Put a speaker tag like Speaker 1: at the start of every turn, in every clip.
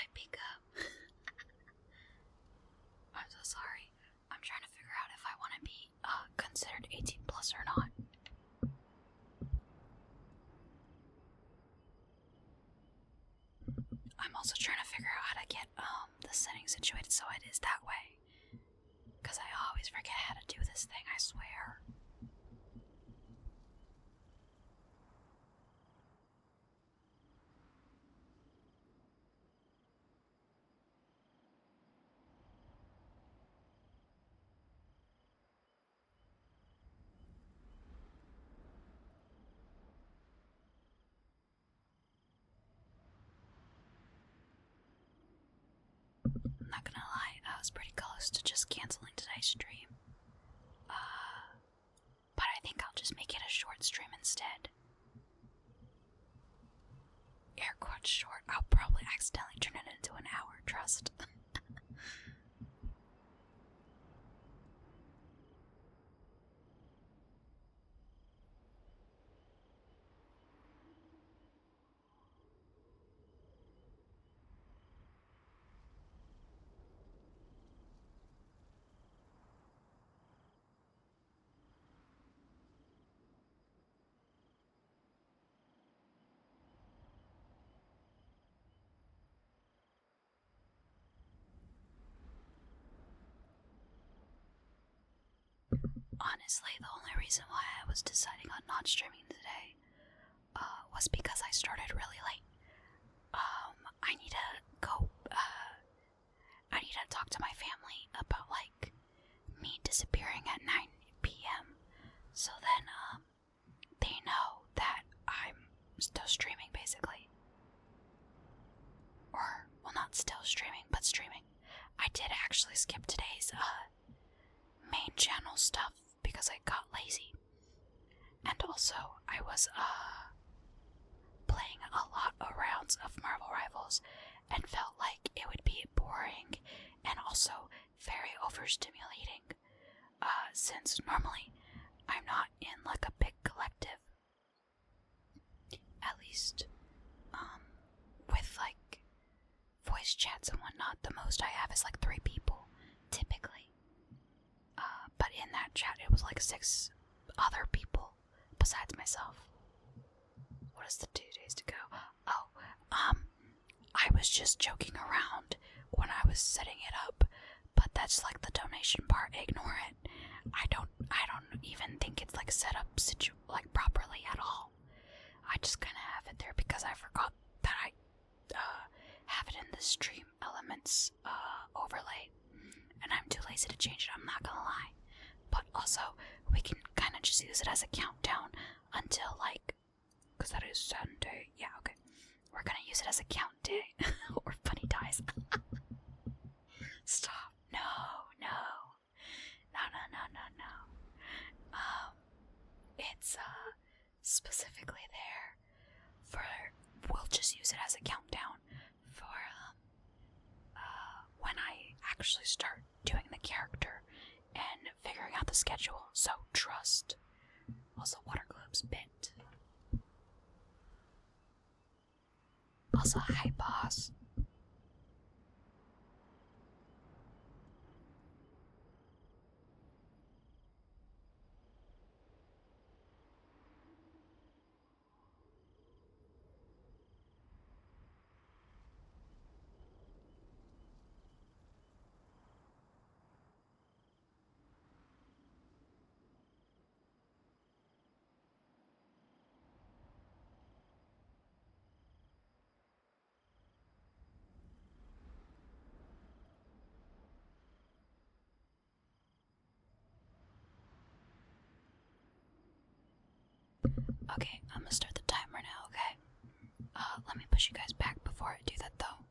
Speaker 1: Hi, Pika. I'm so sorry. I'm trying to figure out if I want to be considered 18 plus or not. I'm also trying to figure out how to get the settings situated so it is that way. Because I always forget how to do this thing, I swear. I'm not gonna lie, I was pretty close to just canceling today's stream. But I think I'll just make it a short stream instead. Air quotes short. I'll probably accidentally turn it into an hour, trust. Honestly, the only reason why I was deciding on not streaming today was because I started really late. I need to go, I need to talk to my family about, like, me disappearing at 9 p.m. So then, they know that I'm still streaming, basically. Or, well, not still streaming, but streaming. I did actually skip today's, main channel stuff because I got lazy. And also, I was, playing a lot of rounds of Marvel Rivals and felt like it would be boring and also very overstimulating, since normally I'm not in, like, a big collective. At least, with, like, voice chats and whatnot, the most I have is, like, 3 people, typically. But in that chat, it was like 6 other people besides myself. What is the 2 days to go? Oh, I was just joking around when I was setting it up, but that's like the donation part. Ignore it. I don't even think it's like set up like properly at all. I just kind of have it there because I forgot that I have it in the stream elements overlay, and I'm too lazy to change it. I'm not gonna lie. But also, we can kind of just use it as a countdown until, like, because that is Sunday. Yeah, okay. We're gonna use it as a count day. Or Bunny dies. Stop. No. It's, specifically there for, we'll just use it as a countdown for, when I actually start doing the character and figuring out the schedule, so trust. Also, water globe's bit. Also, hi boss. Okay, I'm gonna start the timer now, okay? Let me push you guys back before I do that, though.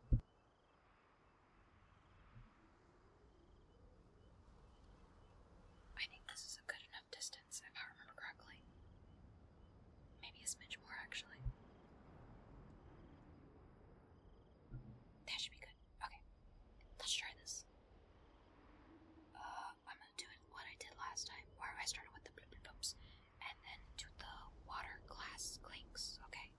Speaker 1: I think this is a good enough distance, if I remember correctly. Maybe a smidge more, actually. That should be good. Okay, let's try this. I'm gonna do it what I did last time, where I started with the bloop bloop bloops, and then do the water glass clinks, okay?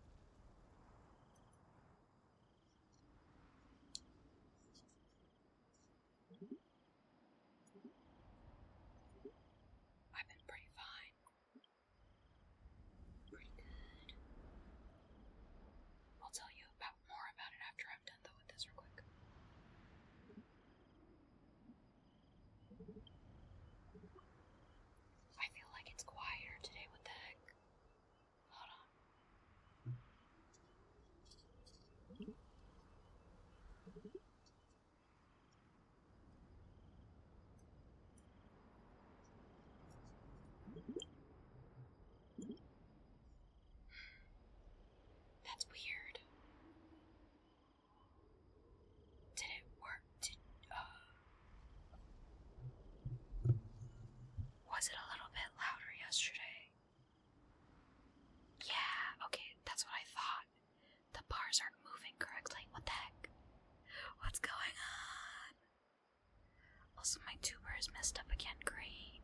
Speaker 1: is messed up again. Great.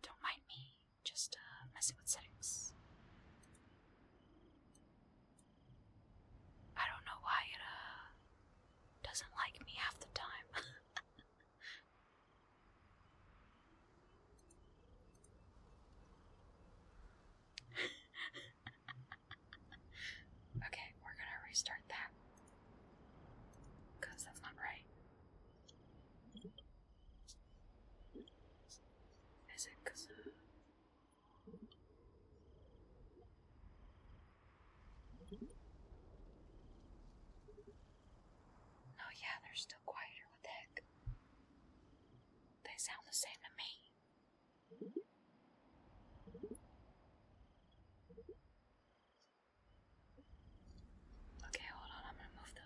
Speaker 1: Don't mind me. Just messing with settings. I don't know why it doesn't like me half the time. Okay, we're gonna restart that. Because that's not right. Is it because oh yeah, they're still quieter. What the heck? They sound the same to me. Okay, hold on, I'm gonna move the...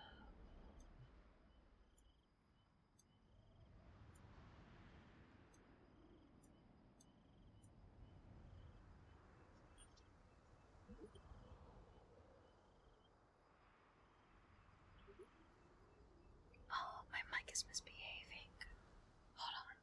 Speaker 1: Oh, my mic is misbehaving. Hold on.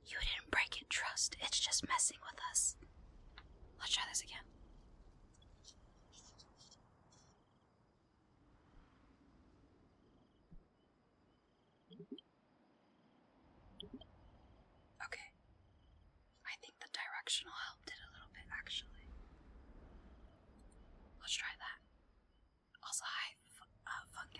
Speaker 1: You didn't break it, trust. It's just messing with us. Let's try this again. Okay. I think the directional helped it a little bit, actually. Let's try that. Also, hi, fungi.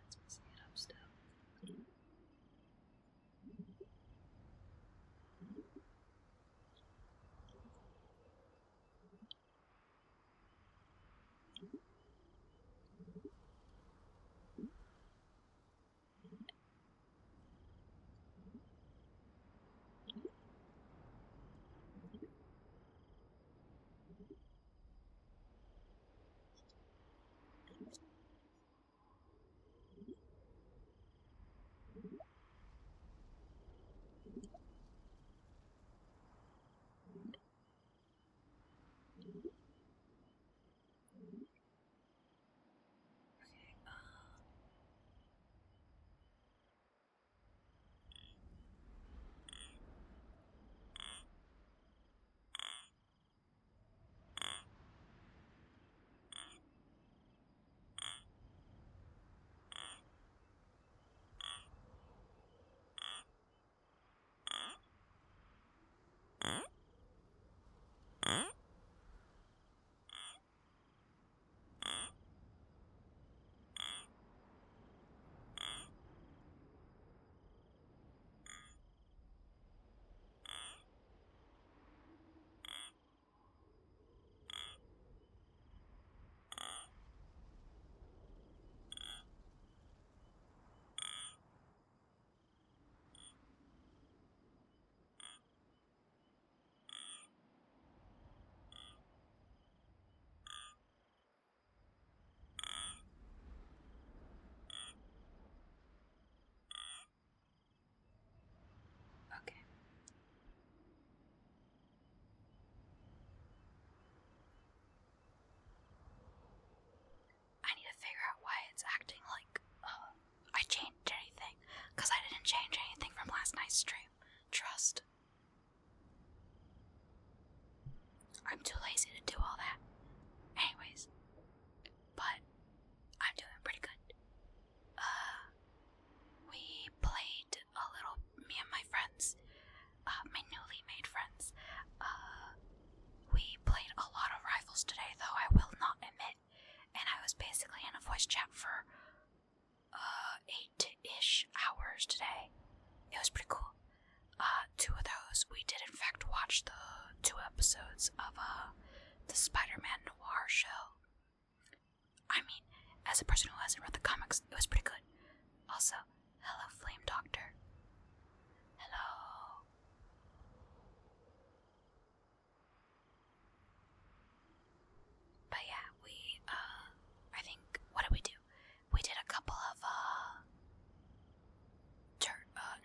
Speaker 1: It's messing it up still. nice stream. Trust. I'm too lazy to do all that. Anyways, but I'm doing pretty good. We played a little, me and my friends, my newly made friends, we played a lot of rifles today, though I will not admit, and I was basically in a voice chat for 8-ish hours today. It was pretty cool. 2 of those, we did in fact watch the 2 episodes of the Spider-Man Noir show. I mean, as a person who hasn't read the comics, it was pretty good. Also, hello Flame Doctor. Hello. But yeah, we, I think, what did we do? We did a couple of,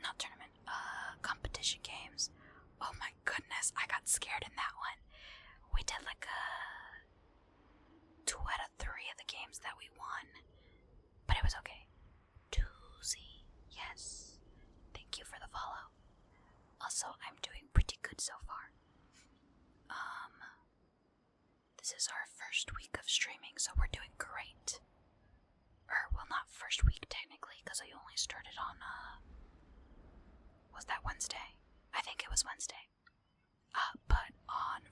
Speaker 1: not tournament, competition games. Oh my goodness, I got scared in that one. We did like 2 out of 3 of the games that we won. But it was okay. 2Z, yes. Thank you for the follow. Also, I'm doing pretty good so far. This is our first week of streaming, so we're doing great. Well, not first week technically, because I only started on, was that Wednesday? I think it was Wednesday. But on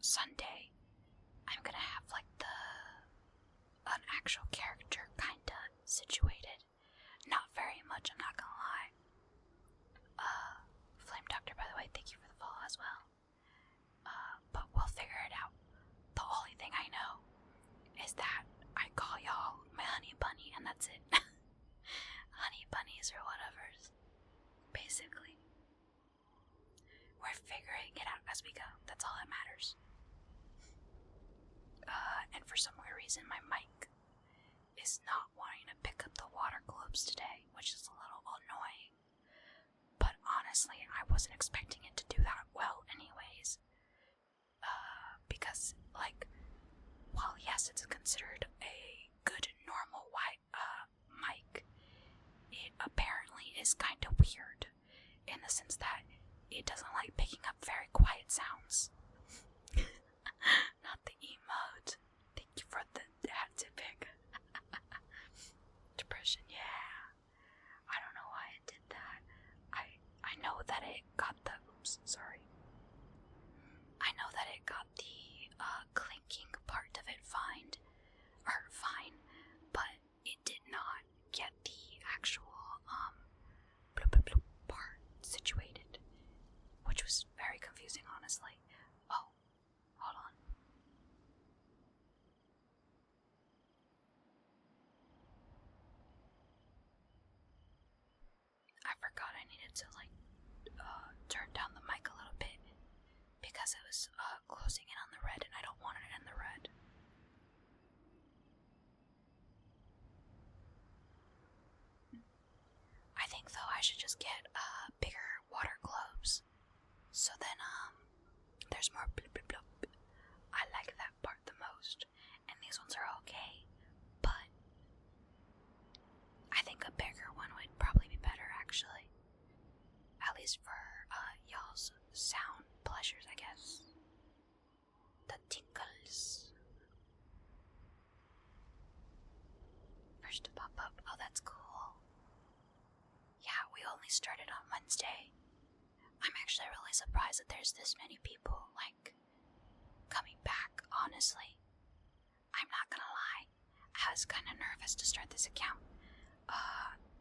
Speaker 1: Sunday, I'm gonna have like an actual character kinda situated. Not very much, I'm not gonna lie. Flame Doctor, by the way, thank you for the follow as well. But we'll figure it out. The only thing I know is that I call y'all my honey bunny, and that's it. Honey bunnies or whatever's. Basically. We're figuring it out as we go. That's all that matters. And for some weird reason, my mic is not wanting to pick up the water globes today, which is a little annoying. But honestly, I wasn't expecting it to do that well anyways. Because, like, while yes, it's considered a good normal white mic, it apparently is kind of weird in the sense that it doesn't like picking up very quiet sounds. Not the emote. Thank you for the hat to pick. Depression, yeah. I don't know why it did that. I know that it got the sorry. I know that it got the clinking part of it fine, but it did not get the actual bloop bloop bloop part situated, which was very confusing, honestly. Oh, hold on. I forgot I needed to turn down the mic a little bit because it was closing in on the red and I don't want it in the red. I think though I should just get bigger water globes, so then there's more bloop bloop bloop. I like that part the most, and these ones are okay, but I think a bigger one would probably be better actually, at least for y'all's sound pleasures, I guess. The tinkles. First to pop up. Oh, that's cool. Yeah, we only started on Wednesday. I'm actually really surprised that there's this many people, like, coming back, honestly. I'm not gonna lie. I was kind of nervous to start this account.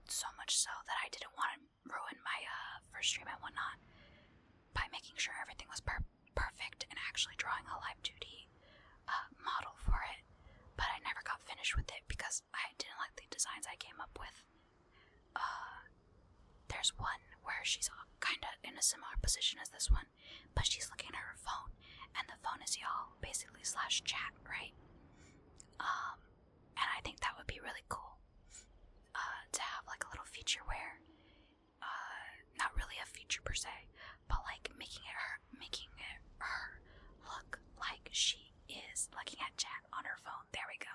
Speaker 1: So much so that I didn't want to ruin my first stream and whatnot by making sure everything was perfect and actually drawing a live 2D model for it. But I never got finished with it because I didn't like the designs I came up with. There's one where she's kind of in a similar position as this one, but she's looking at her phone, and the phone is y'all, basically /chat, right? And I think that would be really cool, to have like a little feature where, not really a feature per se, but like making her look like she is looking at chat on her phone. There we go.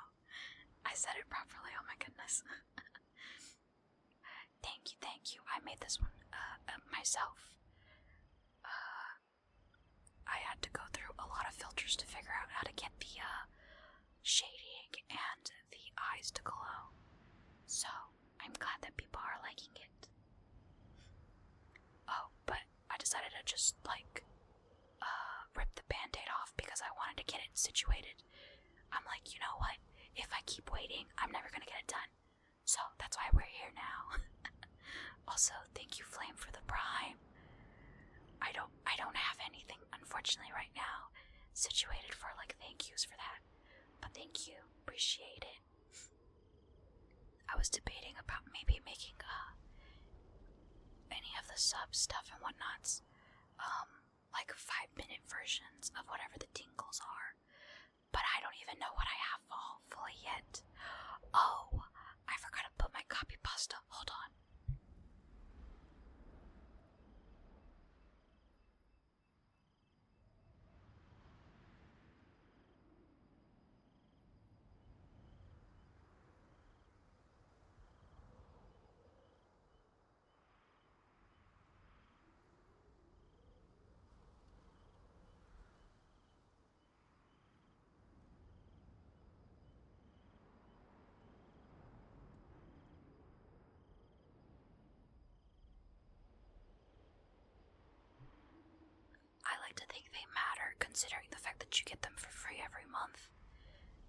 Speaker 1: I said it properly, oh my goodness. Thank you get the shading and the eyes to glow. So I'm glad that people are liking it. Oh, but I decided to just rip the band-aid off because I wanted to get it situated. I'm like, you know what? If I keep waiting, I'm never gonna get it done. So that's why we're here now. Also, thank you, Flame, for the prime. I don't have anything, unfortunately, right now situated for thank yous for that. But thank you, appreciate it. I was debating about maybe making any of the sub stuff and whatnots 5-minute versions of whatever the tingles are, but I don't even know what I have all fully yet. Oh, I forgot to put my copy pasta. Hold on. I like to think they matter, considering the fact that you get them for free every month,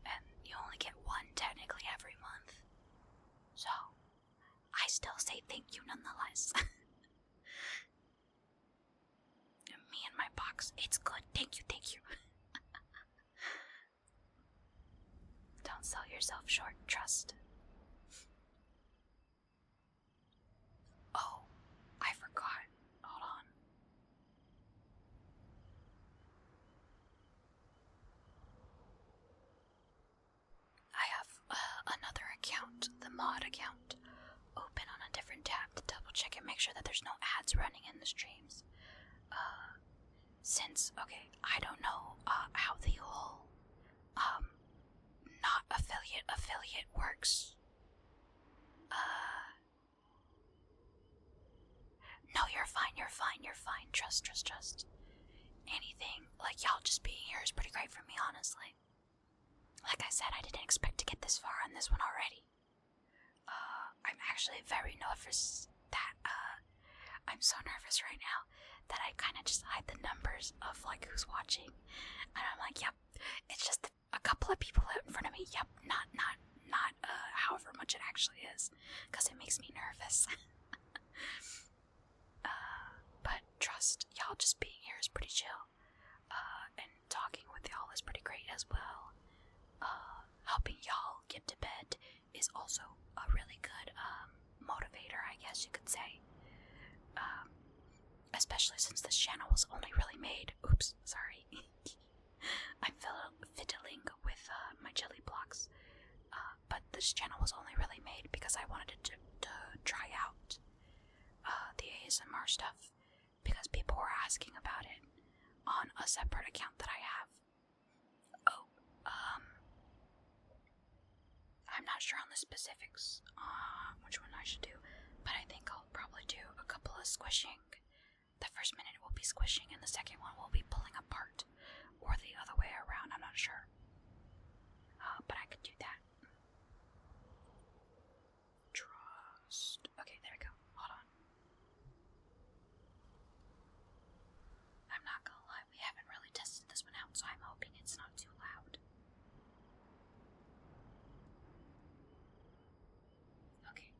Speaker 1: and you only get one technically every month. So, I still say thank you nonetheless. Me and my box, it's good. Thank you, thank you. Don't sell yourself short, trust. Oh, I forgot. Hold on. I have another account, the mod account, open on a different tab to double check and make sure that there's no ads running in the streams. Since, okay, I don't know how the whole not affiliate works. No, you're fine. Trust. Anything, y'all just being here is pretty great for me, honestly. Like I said, I didn't expect to get this far on this one already. I'm actually very nervous that, I'm so nervous right now that I kind of just hide the numbers of, who's watching. And I'm like, yep, it's just a couple of people out in front of me. Yep, not however much it actually is, because it makes me nervous. But trust, y'all just being here is pretty chill. And talking with y'all is pretty great as well. Helping y'all get to bed is also a really good motivator, I guess you could say. Especially since this channel was only really made. Oops, sorry. I'm fiddling with my jelly blocks. But this channel was only really made because I wanted to try out the ASMR stuff, because people were asking about it on a separate account that I have. Oh, I'm not sure on the specifics which one I should do, but I think I'll probably do a couple of squishing. The first minute will be squishing and the second one will be pulling apart, or the other way around, I'm not sure. But I could do that. Trust. Okay, there we go. Hold on. I'm not gonna lie, we haven't really tested this one out, so I'm hoping it's not too loud. Okay.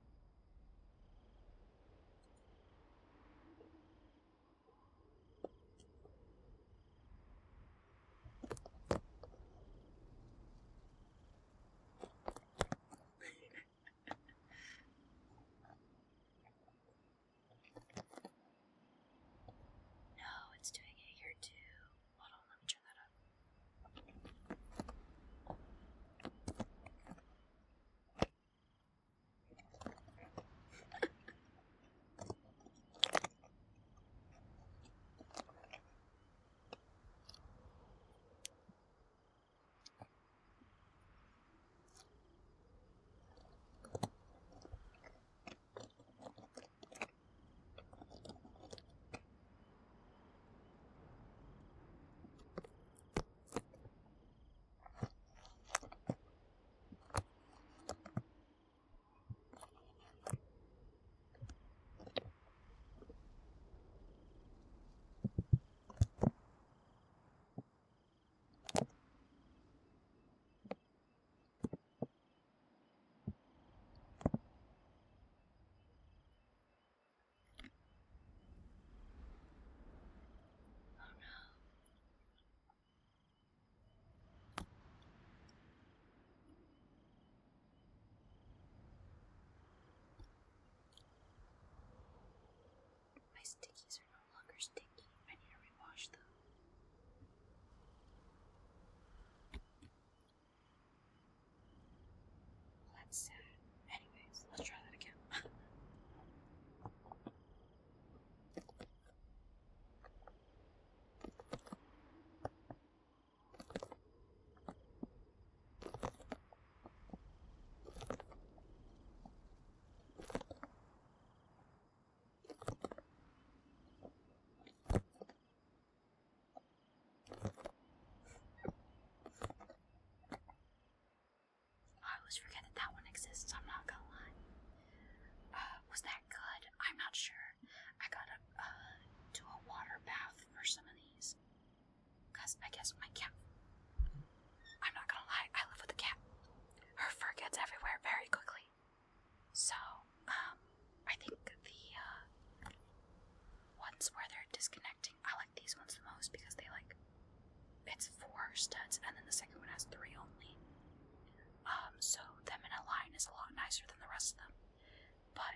Speaker 1: Yes, my cat. I'm not gonna lie, I live with a cat. Her fur gets everywhere very quickly. So, I think the ones where they're disconnecting, I like these ones the most because they it's 4 studs and then the second one has 3 only. So them in a line is a lot nicer than the rest of them. But,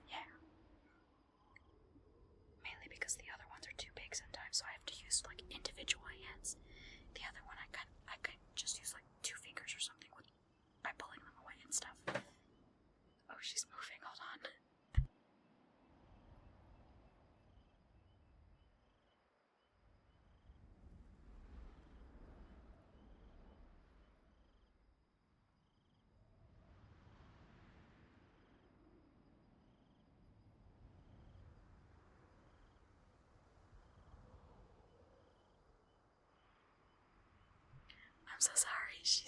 Speaker 1: yeah. Mainly because the other ones are too big sometimes, so I have to use individual hands. The other one I can just use 2 fingers or something by pulling them away and stuff. Oh, she's moving, hold on. I'm so sorry. She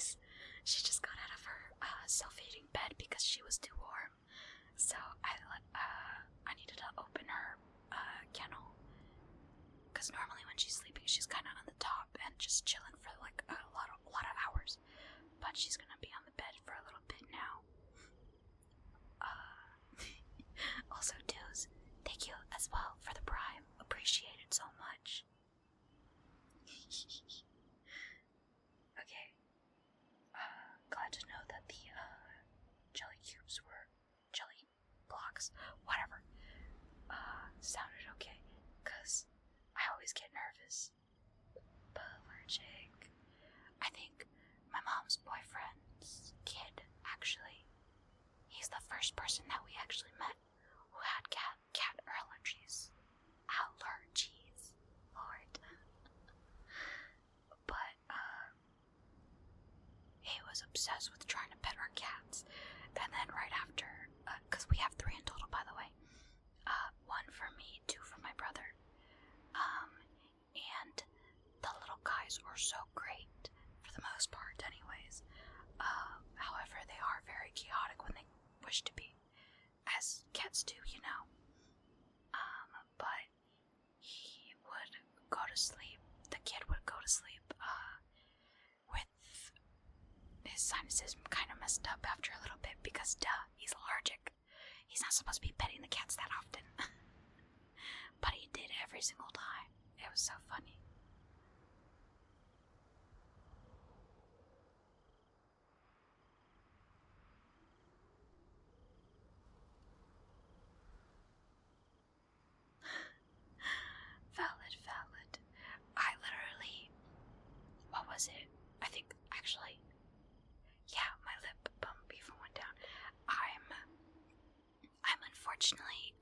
Speaker 1: just got out of her self-heating bed because she was too warm. So I needed to open her kennel because normally when she's sleeping, she's kind of on the top and just chilling for a lot of hours. But she's gonna be on the bed for a little bit now. Also, Deuce, thank you as well for the prime. Appreciate it so much. Okay. Glad to know that the jelly cubes were jelly blocks, whatever, sounded okay, cause I always get nervous. Allergic. I think my mom's boyfriend's kid, actually, he's the first person that we actually met who had cat allergies. Allergies, Lord. But, he was obsessed with trying to pet our cats. And then right after, because we have 3 in total, by the way. 1 for me, 2 for my brother. And the little guys were so great, for the most part anyways. However, they are very chaotic when they wish to be, as cats do, you know. But he would go to sleep, the kid would go to sleep, with his sinuses kind of messed up after a little bit because, duh, he's allergic. He's not supposed to be petting the cats that often. But he did every single time. It was so funny. Valid. I literally, what was it? I think, actually, yeah, my lip bump even went down. I'm unfortunately,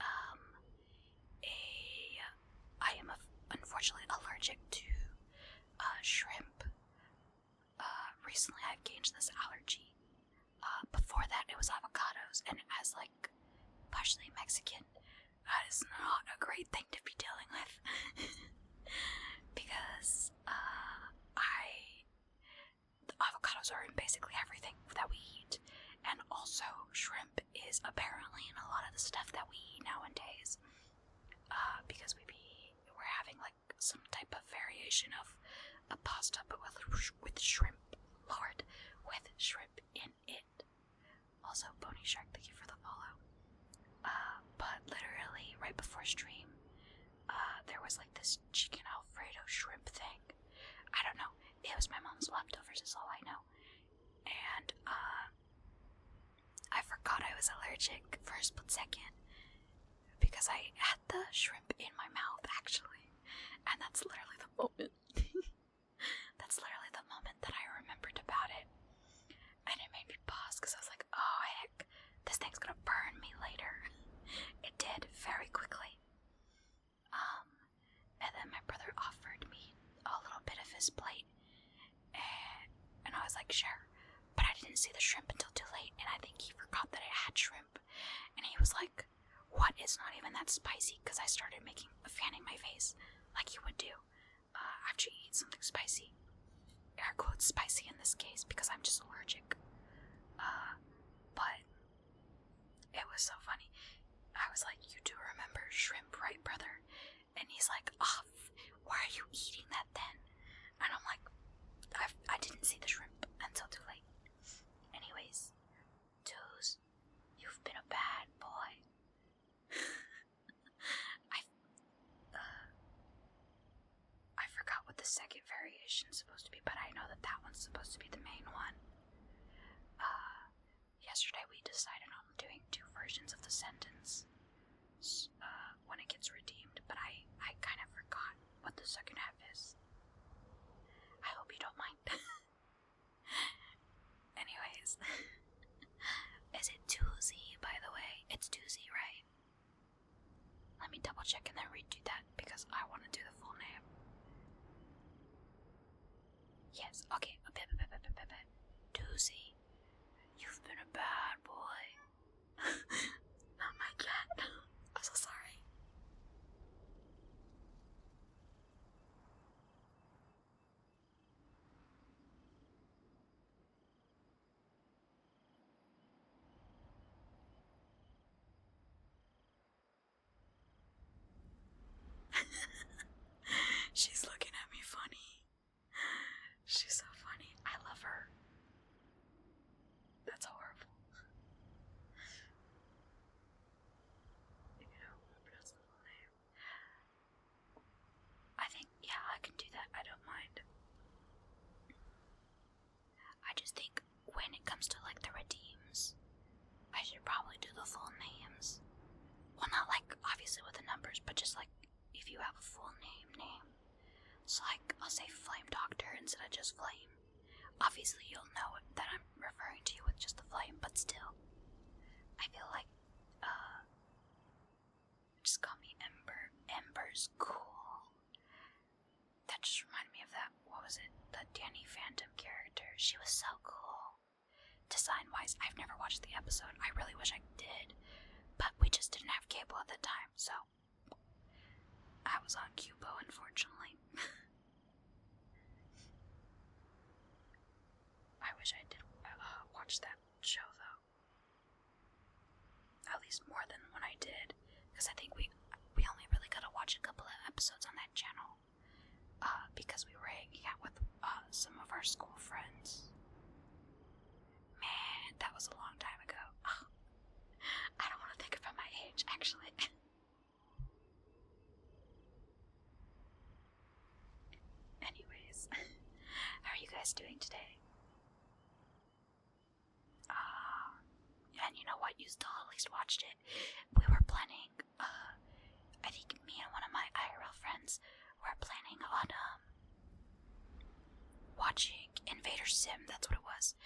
Speaker 1: unfortunately allergic to, shrimp. Recently I've gained this allergy. Before that it was avocados, and as partially Mexican, that is not a great thing to be dealing with. Because, avocados are in basically everything that we eat, and also shrimp is apparently in a lot of the stuff that we eat nowadays. Because we're having some type of variation of a pasta, but with shrimp. Lord, with shrimp in it. Also, Bony Shark, thank you for the follow. But literally right before stream, there was this chicken Alfredo shrimp thing. I don't know. It was my mom's leftovers, is all I know. And I forgot I was allergic for a split second because I had the shrimp in my mouth, actually. And that's literally the moment. That's literally the moment that I remembered about it. And it made me pause because I was like, oh heck, this thing's gonna burn me later. It did, very quickly. And then my brother offered me a little bit of his plate. And I was like, sure. But I didn't see the shrimp until too late, and I think he forgot that it had shrimp. And he was like, what? It's not even that spicy, because I started fanning my face like you would do after you eat something spicy. Air quotes spicy in this case, because I'm just allergic. But it was so funny. I was like, you do remember shrimp, right, brother? And he's like, oh, why are you eating that then? And I'm like, I didn't see the shrimp until too late. Anyways, Toes, you've been a bad boy. I forgot what the second variation is supposed to be, but I know that that one's supposed to be the main one. Yesterday we decided on doing 2 versions of the sentence when it gets redeemed, but I kind of forgot what the second half is. I hope you don't mind. Anyways, is it Tuesday, by the way? It's Tuesday, right? Let me double check and then redo that because I want to do the full name. Yes, okay. Tuesday, you've been a bad boy. Not my cat. I'm so sorry. She's looking at me funny. She's so funny. I love her. That's horrible. I think, yeah, I can do that. I don't mind. I just think when it comes to like the redeems, I should probably do the full names. Well, not like obviously with the numbers, but just like if you have a full name. So like I'll say Flame Doctor instead of just Flame. Obviously you'll know that I'm referring to you with just the flame, but still. I feel like just call me Ember. Ember's cool. That just reminded me of that, what was it? The Danny Phantom character. She was so cool. Design wise, I've never watched the episode. I really wish I did. But we just didn't have cable at the time, so I was on Cubo, unfortunately. I wish I did watch that show, though. At least more than when I did, because I think we only really got to watch a couple of episodes on that channel, because we were hanging out with some of our school friends. Man, that was a long time ago. Oh, I don't want to think about my age, actually. Anyways, how are you guys doing today? And you know what? You still at least watched it. We were planning, I think me and one of my IRL friends were planning on, watching Invader Sim, that's what it was.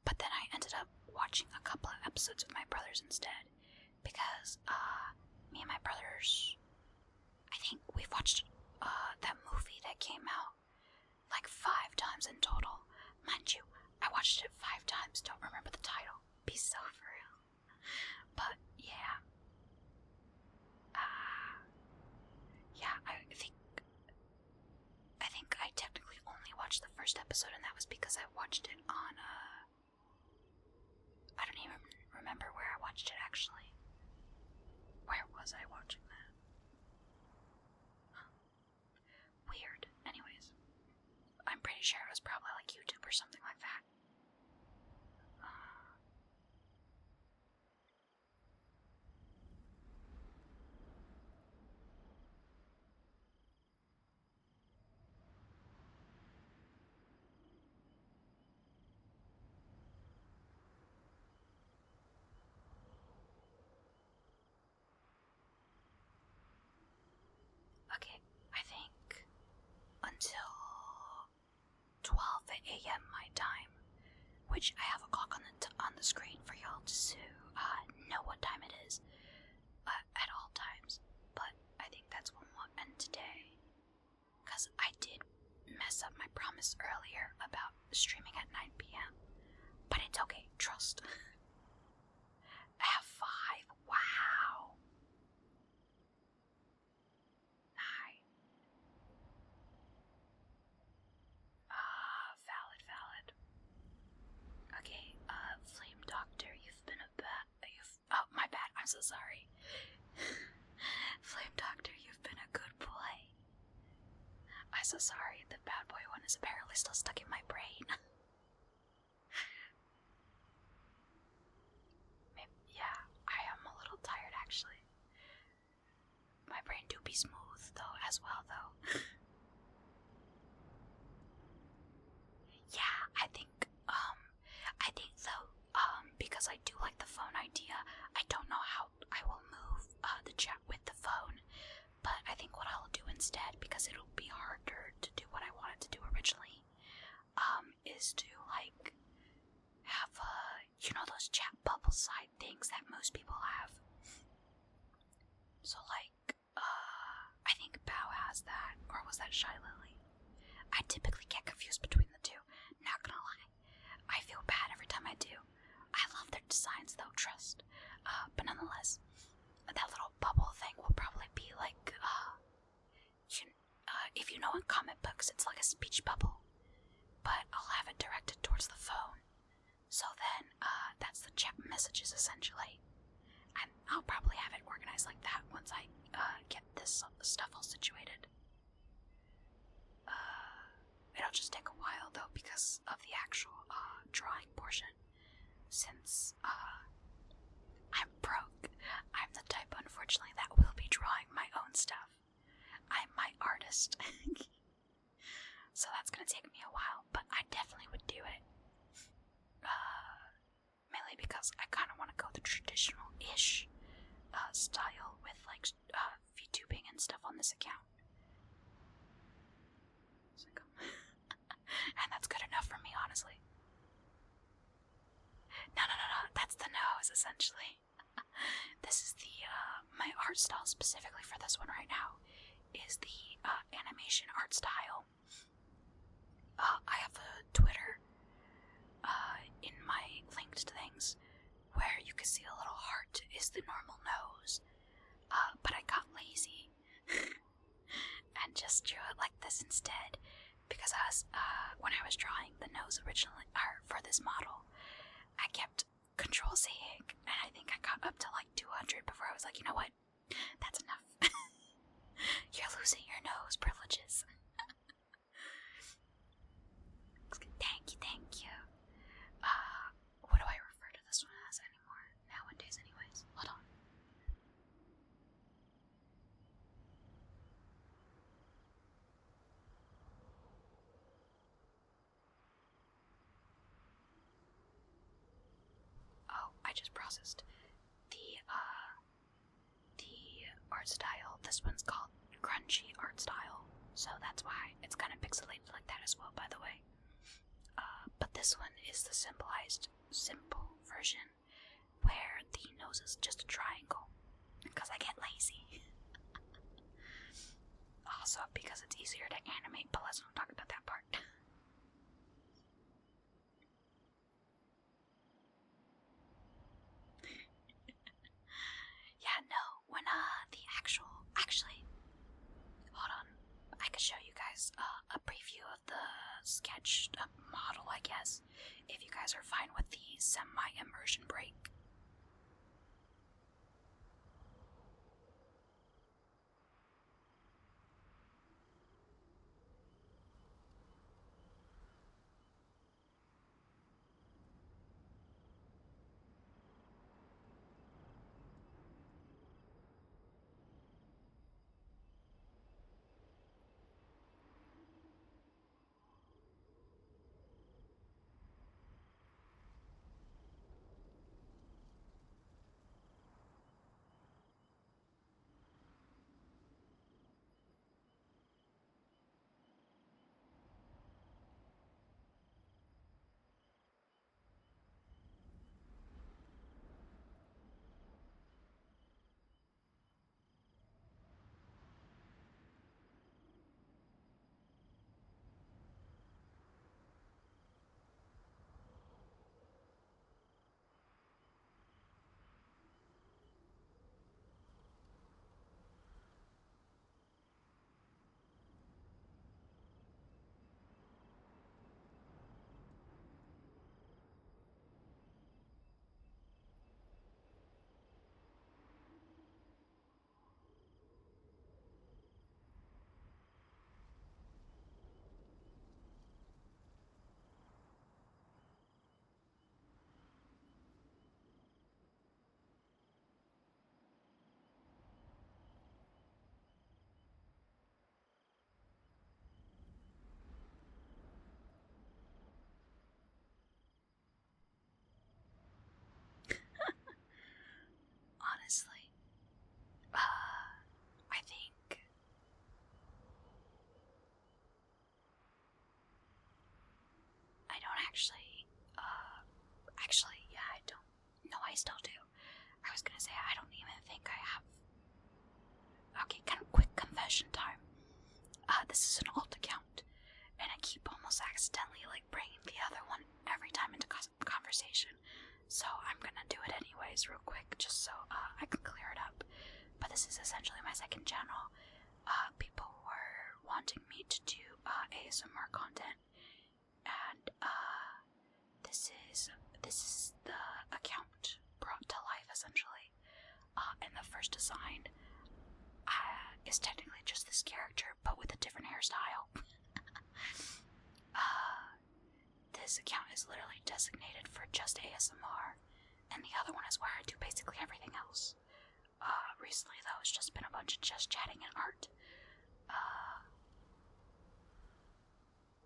Speaker 1: But then I ended up watching a couple of episodes with my brothers instead. Because, me and my brothers, I think we've watched, that movie that came out like 5 times in total. Mind you, I watched it 5 times, don't remember the title. Be so for real. But, yeah. Yeah, I think I technically only watched the first episode, and that was because I watched it on, I don't even remember where I watched it, actually. Where was I watching that? Weird. Anyways, I'm pretty sure it was probably like YouTube or something like that. Okay, I think until 12 a.m. my time, which I have a clock on the screen for y'all to know what time it is at all times. But I think that's when we'll end today, because I did mess up my promise earlier about streaming at 9 p.m. But it's okay, trust. I have 5. Wow. Valid. Okay, Flame Doctor, you've been a oh, my bad, I'm so sorry. Flame Doctor, you've been a good boy. I'm so sorry about probably still stuck in my brain. Maybe, yeah, I am a little tired actually. My brain do be smooth though, as well though. Yeah, I think though, because I do like the phone idea, I don't know how I will move the chat with the phone, but I think what I'll do instead, because it'll be harder to do what I wanted to do originally, is to like have those chat bubble side things that most people have. So like, I think Bao has that, or was that Shy Lily? I typically get confused between the two, not gonna lie. I feel bad every time I do. I love their designs though, trust. But nonetheless, that little bubble thing will probably be like, if you know in comic books, it's like a speech bubble, but I'll have it directed towards the phone. So then, that's the chat messages essentially. And I'll probably have it organized like that once I get this stuff all situated. It'll just take a while though because of the actual drawing portion. Since I'm broke, I'm the type, unfortunately, that will be drawing my own stuff. I'm my artist. So that's gonna take me a while, but I definitely would do it. Mainly because I kind of want to go the traditional-ish style with like VTubing and stuff on this account. And that's good enough for me, honestly. No, that's the nose, essentially. This is the, my art style specifically for this one right now is the animation art style. I have a Twitter in my linked things where you can see a little heart is the normal nose, but I got lazy and just drew it like this instead, because when I was drawing the nose originally, or for this model, I kept Control-C-ing, and I think I got up to like 200 before I was like, you know what, that's enough. You're losing your nose privileges. Thank you. What do I refer to this one as anymore nowadays anyways? Hold on. Oh, I just processed the art style. This one's called grungy art style, so that's why it's kind of pixelated like that as well, by the way. But this one is the simple version, where the nose is just a triangle, because I get lazy. Also, because it's easier to animate, but let's not talk about that part. Yeah, no, when actually, hold on, I could show you guys a preview of the sketched model, I guess, if you guys are fine with the semi-immersion break. Actually, yeah, I don't. No, I still do. I was gonna say, I don't even think I have. Okay, kind of quick confession time. This is an alt account, and I keep almost accidentally, like, bringing the other one every time into conversation. So I'm gonna do it anyways, real quick, just so I can clear it up. But this is essentially my second channel. People were wanting me to do ASMR content, and this is the account brought to life essentially. And the first design is technically just this character, but with a different hairstyle. This account is literally designated for just ASMR, and the other one is where I do basically everything else. Recently though, it's just been a bunch of just chatting and art.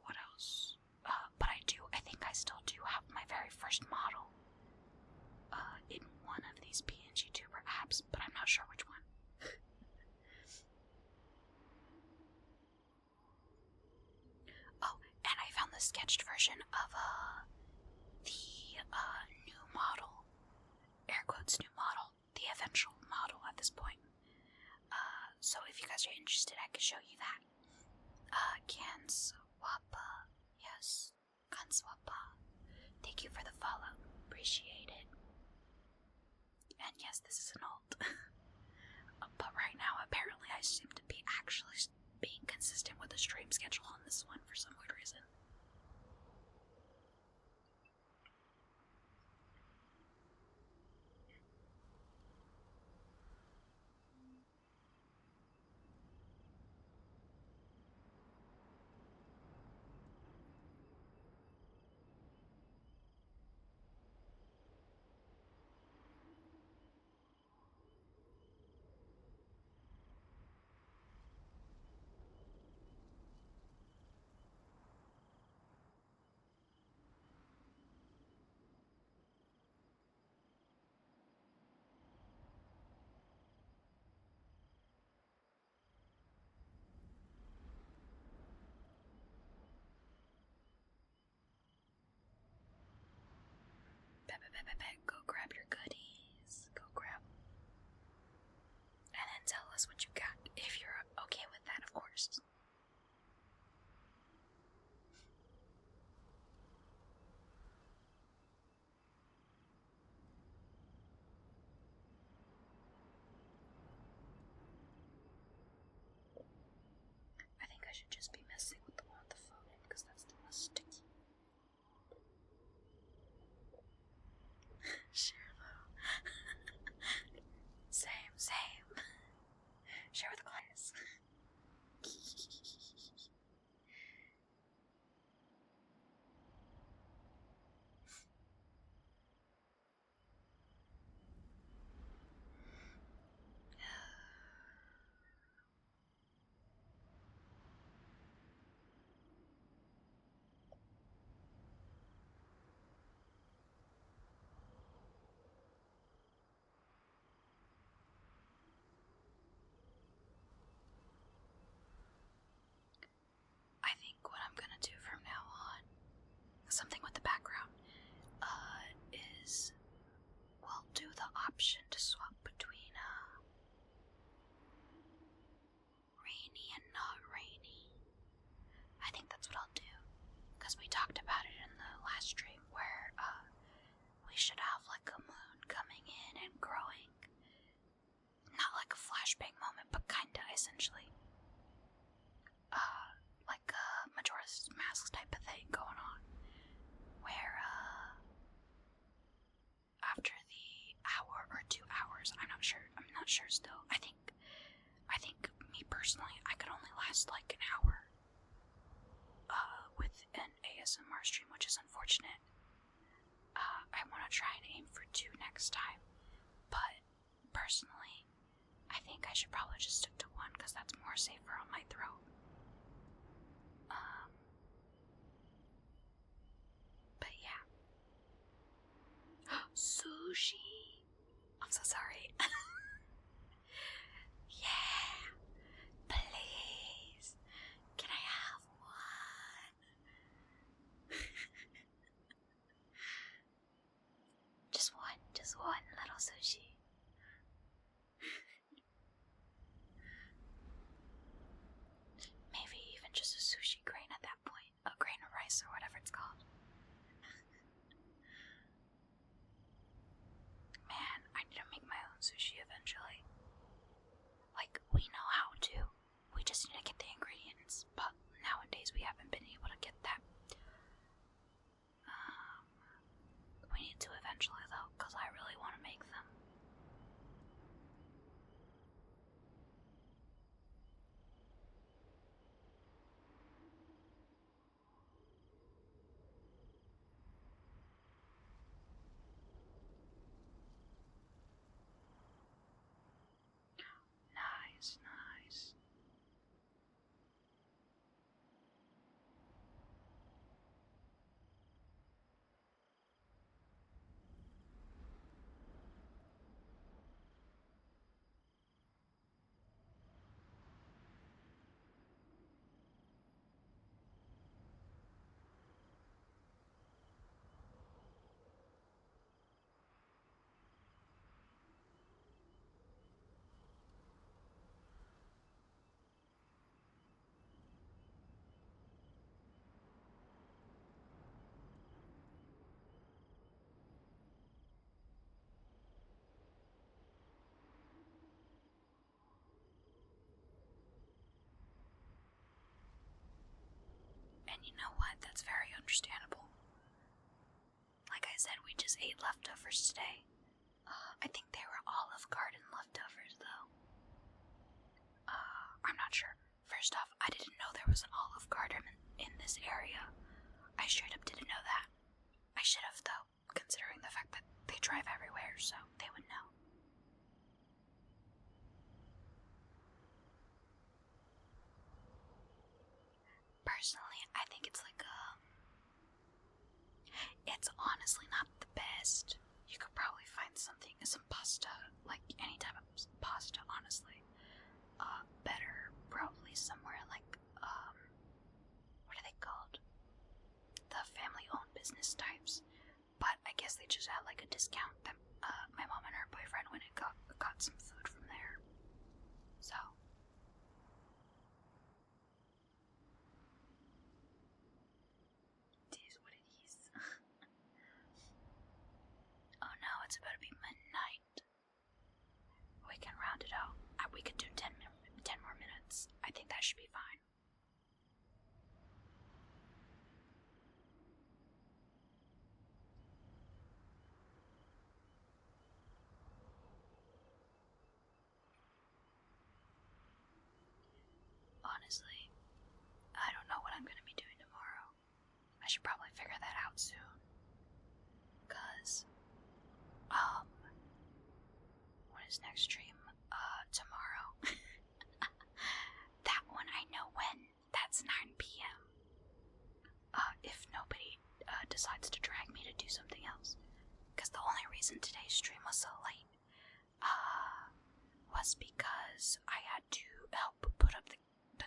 Speaker 1: What else? But I think I still do have my very first model in one of these pngtuber apps, but I'm not sure which one. Oh, and I found the sketched version of the new model, air quotes new model, the eventual model at this point. So if you guys are interested, I can show you that. Kanswapa, yes, Kanswapa. Thank you for the follow, appreciate it. And yes, this is an alt. But right now, apparently, I seem to be actually being consistent with the stream schedule on this one for some weird reason. Go grab your goodies. Go grab them. And then tell us what you got, if you're okay with that, of course. I think I should just be messing with the one with the phone in, because that's the most sticky. Share though. Same. Share with the class. I think what I'm gonna do from now on, something with the background, is we'll do the option to swap between rainy and not rainy. I think that's what I'll do, because we talked about it in the last stream where we should have like a moon coming in and growing. Not like a flashbang moment, but kinda essentially. Like a Majora's Mask type of thing going on. Where after the hour or 2 hours, I'm not sure still. I think me personally, I could only last like an hour with an ASMR stream, which is unfortunate. I want to try and aim for 2 next time, but personally, I think I should probably just stick to 1 because that's more safer on my throat. But yeah. Sushi! I'm so sorry. Yeah! Please! Can I have one? style sushi. Maybe even just a sushi grain at that point. A grain of rice or whatever it's called. Man, I need to make my own sushi eventually. Like, we know how to. We just need to get the ingredients. But nowadays we haven't been able to get that. We need to eventually though, because I really want to make them. Nice, nice. And you know what? That's very understandable. Like I said, we just ate leftovers today. I think they were Olive Garden leftovers, though. I'm not sure. First off, I didn't know there was an Olive Garden in this area. I straight up didn't know that. I should have, though, considering the fact that they drive everywhere, so they would know. Personally, I think it's like it's honestly not the best. You could probably find some pasta, like any type of pasta, honestly. Better, probably somewhere like, what are they called? The family-owned business types. But I guess they just had like a discount that, my mom and her boyfriend went and got some food from there. So. It is what it is. Oh no, it's about to be midnight. We can round it out. We could do 10 more minutes. I think that should be fine. Honestly, I don't know what I'm going to be doing tomorrow. I should probably figure that out soon. Cause, when is next stream? Tomorrow. That one I know when. That's 9 p.m. If nobody, decides to drag me to do something else. Cause the only reason today's stream was so late, was because I had to help put up the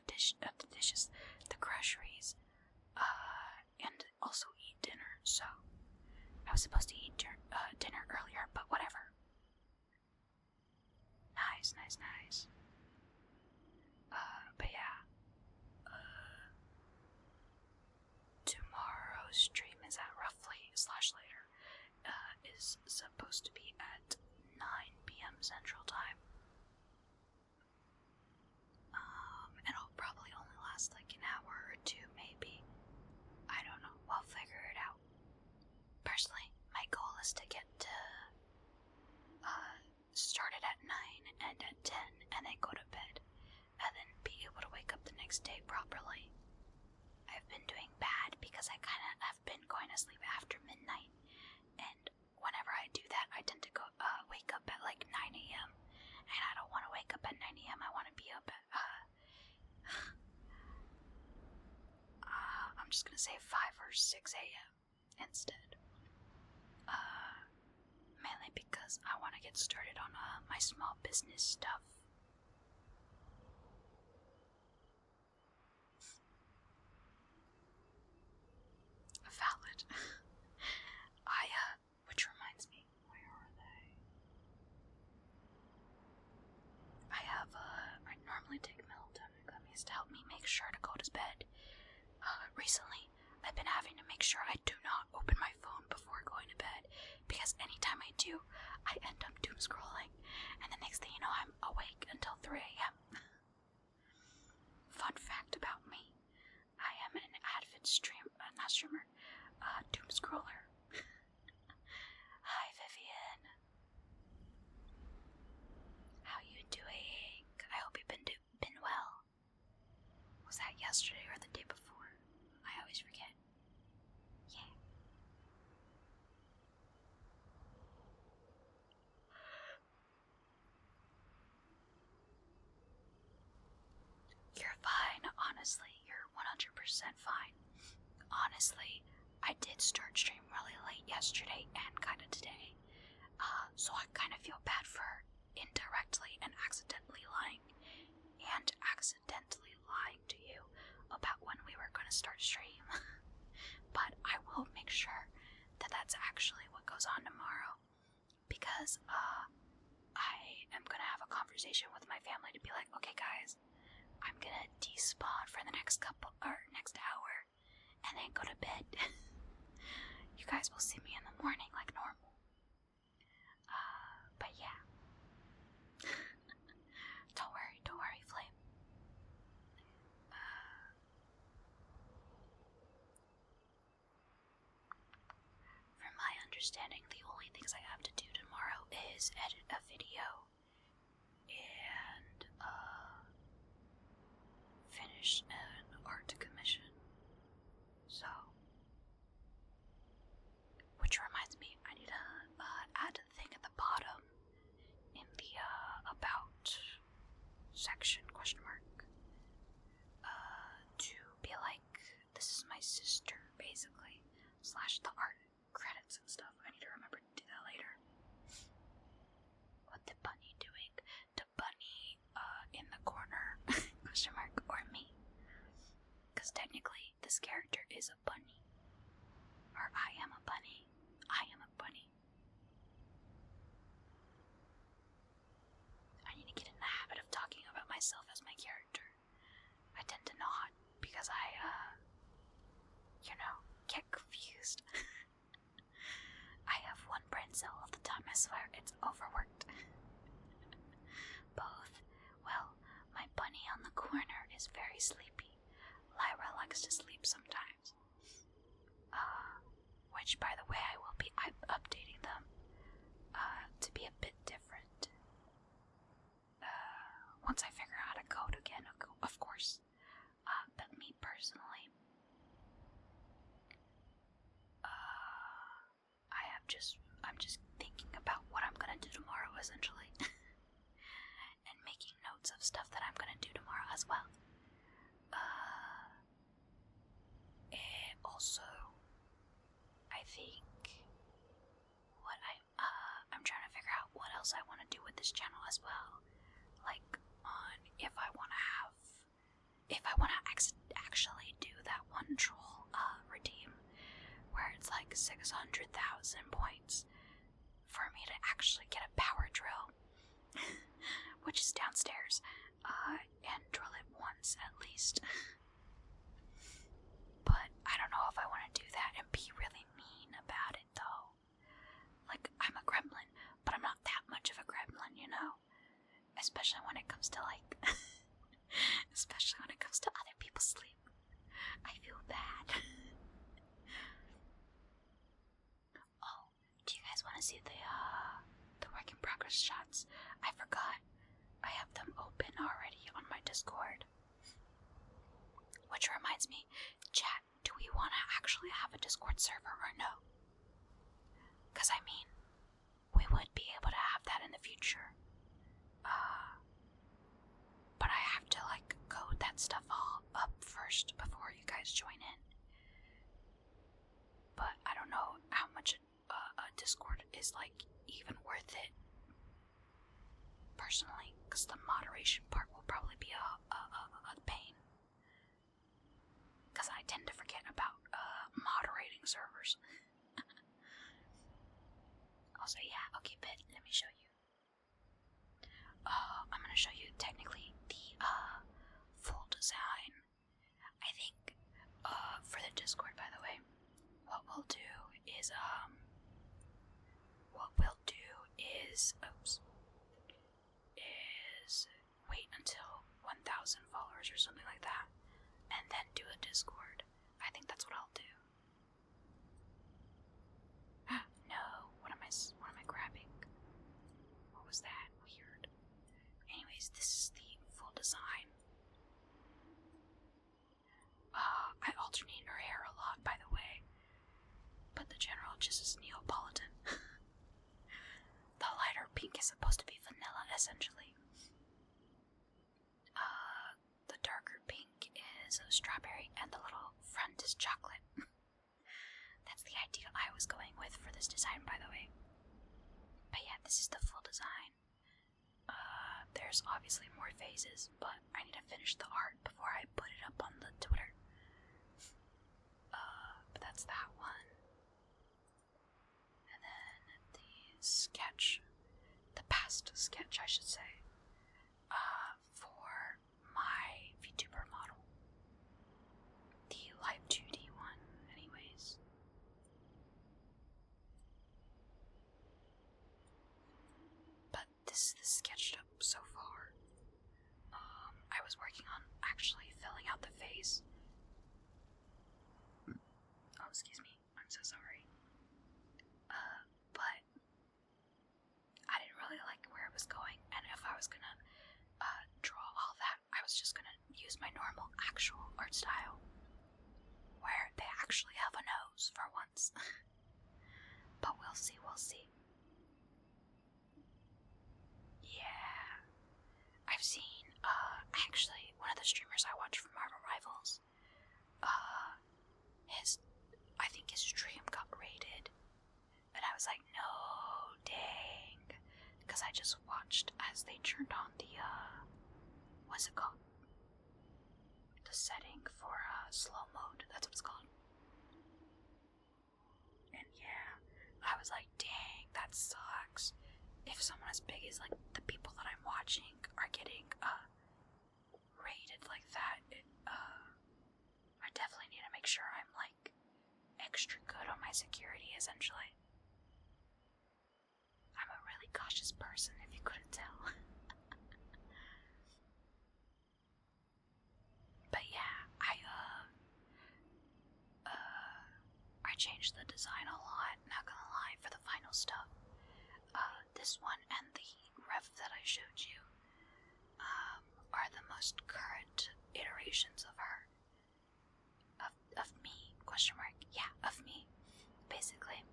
Speaker 1: dishes, the groceries, and also eat dinner, so I was supposed to eat dinner earlier, but whatever. Nice, nice, nice. But yeah, tomorrow's stream is at roughly, /later, is supposed to be at 9 p.m. Central Time. It'll probably only last like an hour or two, maybe. I don't know, we'll figure it out. Personally, my goal is to get to, started at 9 and at 10, and then go to bed, and then be able to wake up the next day properly. I've been doing bad because I kind of have been going to sleep after midnight, and whenever I do that, I tend to go wake up at like 9 a.m. And I don't want to wake up at 9 a.m. I want to be up at I'm just gonna say 5 or 6 a.m. instead. Mainly because I want to get started on my small business stuff. Valid. Which reminds me, where are they? sure I do not open my phone before going to bed, because anytime I do, I end up doom scrolling, and the next thing you know, I'm awake until 3 a.m. Fun fact about me, I am an avid doom scroller. Hi Vivian. How you doing? I hope you've been well. Was that yesterday or the day before? I always forget. Yeah. You're fine, honestly. You're 100% fine. Honestly, I did start stream really late yesterday and kind of today. So I kind of feel bad for indirectly and accidentally lying to you about when we were going to start stream. But I will make sure that that's actually what goes on tomorrow, because I am going to have a conversation with my family to be like, okay guys, I'm going to despawn for the next hour and then go to bed. You guys will see me in the morning like normal. But yeah. Don't worry, Flame. From my understanding, the only things I have to do tomorrow is edit a video and finish an art commission. So, which reminds me, I need to add a thing at the bottom in the about section, question mark, to be like, this is my sister, basically, slash the art credits and stuff. I need to remember to do that later. What the bunny doing? The bunny in the corner, question mark, or me? Because technically this character is a bunny, or I am a bunny. I am a bunny. I need to get in the habit of talking about myself as my character. I tend to not, because I, get confused. I have one brain cell all the time, I swear, it's overworked. Both. Well, my bunny on the corner is very sleepy. Lyra likes to sleep sometimes. Which, by the way, I will be updating them to be a bit different. Once I figure out how to code again, of course. But me personally, I'm just thinking about what I'm gonna do tomorrow, essentially. And making notes of stuff that I'm gonna do tomorrow as well. And also, I think I'm trying to figure out what else I want to do with this channel as well. Like, if I want to actually do that one troll redeem where it's like 600,000 points for me to actually get a power drill, which is downstairs, and drill it once at least. But I don't know if I want to do that and be really mean about it though. Like, I'm a gremlin, but I'm not that much of a gremlin, you know? Especially when it comes to other people's sleep. I feel bad. Oh, do you guys want to see the work in progress shots? I forgot. I have them open already on my Discord. Which reminds me, chat, do we want to actually have a Discord server or no? Because I mean, we would be able to have that in the future. But I have to code that stuff all up first before you guys join in. But I don't know how much a Discord is even worth it. Personally, because the moderation part will probably be a pain. Because I tend to forget about moderating servers. Also, yeah, okay, but let me show you. I'm gonna show you technically the full design. I think for the Discord, by the way, is wait until 1,000 followers or something like that, and then do a Discord. I think that's what I'll do. No, what am I grabbing? What was that? Weird. Anyways, this is the full design. I alternate her hair a lot, by the way, but the general gist is Neapolitan. The lighter pink is supposed to be vanilla, essentially. The darker pink is strawberry, and the little front is chocolate. That's the idea I was going with for this design, by the way. But yeah, this is the full design. There's obviously more phases, but I need to finish the art before I put it up on the Twitter. But that's that one. And then the sketch, the past sketch, I should say, for my VTuber model. The Live 2D one, anyways. But this is sketched up so far. I was working on actually filling out the face. Oh, excuse me. I'm so sorry. But I didn't really like where it was going, and if I was gonna draw all that, I was just gonna use my normal actual art style, where they actually have a nose for once. But we'll see, Yeah. I've seen, actually, one of the streamers I watch from Marvel Rivals, I think his stream got raided, and I was like, no, dang, because I just watched as they turned on the, what's it called? The setting for, slow mode, that's what it's called. And yeah, I was like, dang, that sucks. If someone as big as, like, the people that I'm watching are getting, rated like that, I definitely need to make sure I'm, like, extra good on my security, essentially. I'm a really cautious person, if you couldn't tell. But yeah, I changed the design a lot, not gonna lie, for the final stuff. This one and the rev that I showed you, are the most current iterations of her. Of me, question mark, yeah, of me, basically.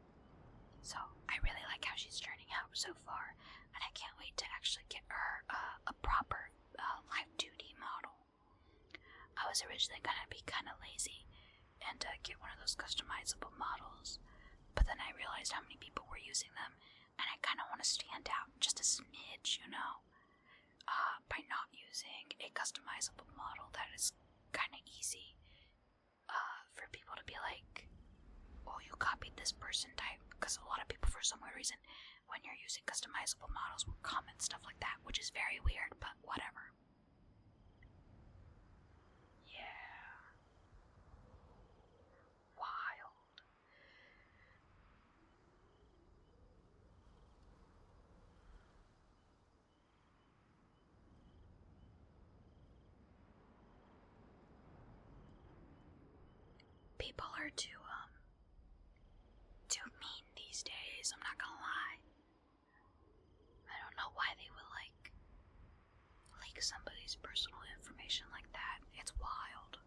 Speaker 1: So, I really like how she's turning out so far, and I can't wait to actually get her, a proper, Live 2D model. I was originally gonna be kinda lazy, and, get one of those customizable models, but then I realized how many people were using them, and I kinda wanna stand out just a smidge, you know? By not using a customizable model that is kinda easy, for people to be like, oh, you copied this person type, because a lot of people, for some weird reason, when you're using customizable models, will comment stuff like that, which is very weird, but whatever. Yeah. Wild. People are too mean these days, I'm not gonna lie. I don't know why they would, like, leak somebody's personal information like that. It's wild.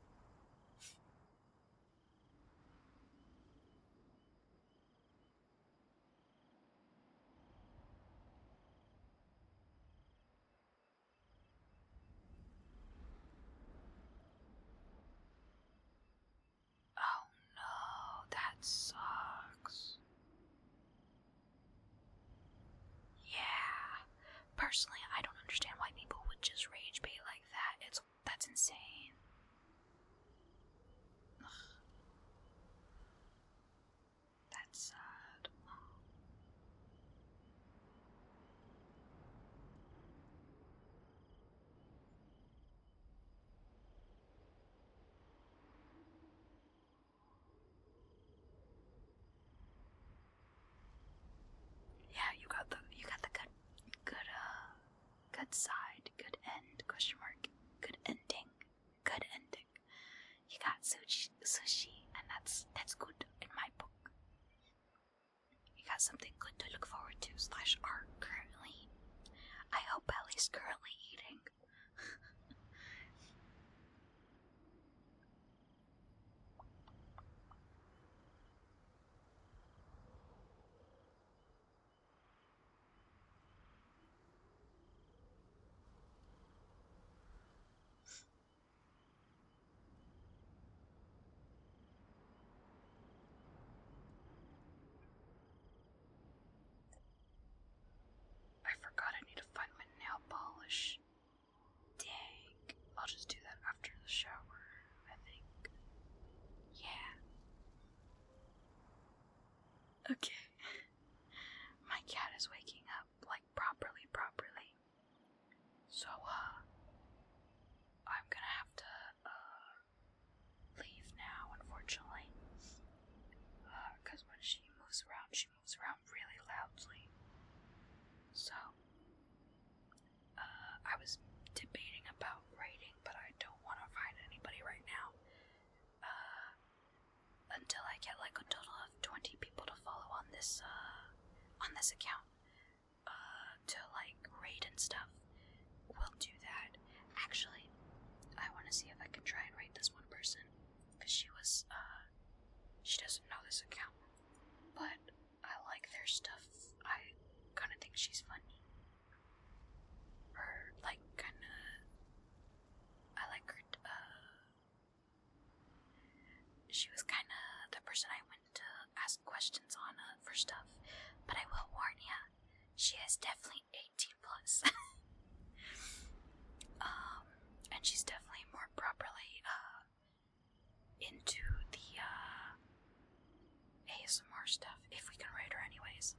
Speaker 1: Oh no, that sucks. Yeah. Personally, I don't understand why people would just rage bait like that. That's insane. Ugh. That's sad. Yeah, you got the good good side, good end, question mark, good ending, good ending. You got sushi, and that's good in my book. You got something good to look forward to / are currently. I hope Ellie's currently eating. I forgot I need to find my nail polish. Dang. I'll just do that after the shower, I think. Yeah. Okay. My cat is waking up, like, properly. So, I'm gonna have to, leave now, unfortunately. Because when she moves around really loudly. So, I was debating about raiding, but I don't want to find anybody right now. Until I get like a total of 20 people to follow on this account, to like raid and stuff. We'll do that. Actually, I want to see if I can try and raid this one person, because she doesn't know this account, but I like their stuff. I kind of think she's funny. Or like I like her. She was kind of the person I went to ask questions on for stuff. But I will warn ya, she is definitely 18 plus. And she's definitely more properly into the ASMR stuff, if we can rate her anyways.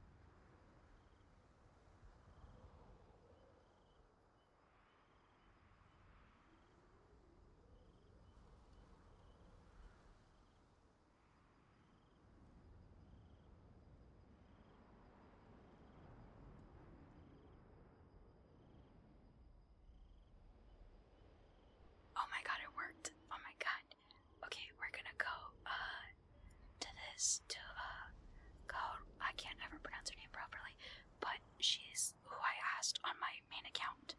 Speaker 1: Oh my god, it worked. Oh my god. Okay, we're gonna go to this, I can't ever pronounce her name properly, but she's who I asked on my main account,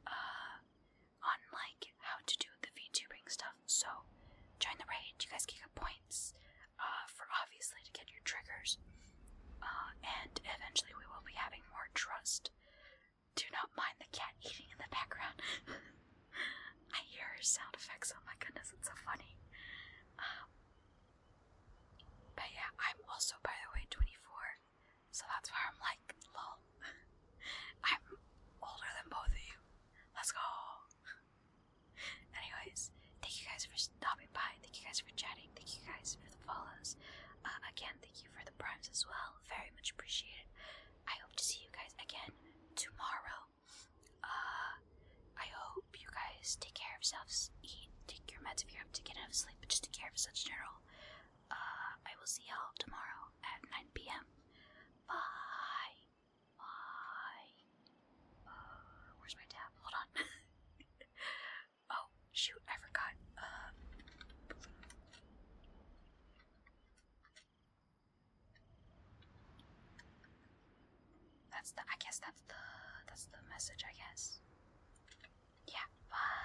Speaker 1: on like how to do the VTubing stuff. So join the raid, you guys can get points, for obviously to get your triggers, and eventually we will be having more trust. Do not mind the cat eating in the background. I hear her sound effects, oh my goodness, it's so funny. But yeah, I'm also, by the way, 24, so that's why I'm like, lol. I'm older than both of you. Let's go. Anyways, thank you guys for stopping by, thank you guys for chatting, thank you guys for the follows. Again, thank you for the primes as well, very much appreciated. I hope to see you guys again tomorrow. I hope you guys take care of yourselves, eat, take your meds if you have to get enough sleep, but just take care of yourselves in general. I will see y'all tomorrow at 9 p.m. Bye. Bye. Where's my tab? Hold on. Oh, shoot, I forgot. I guess that's the message, I guess. Yeah, bye.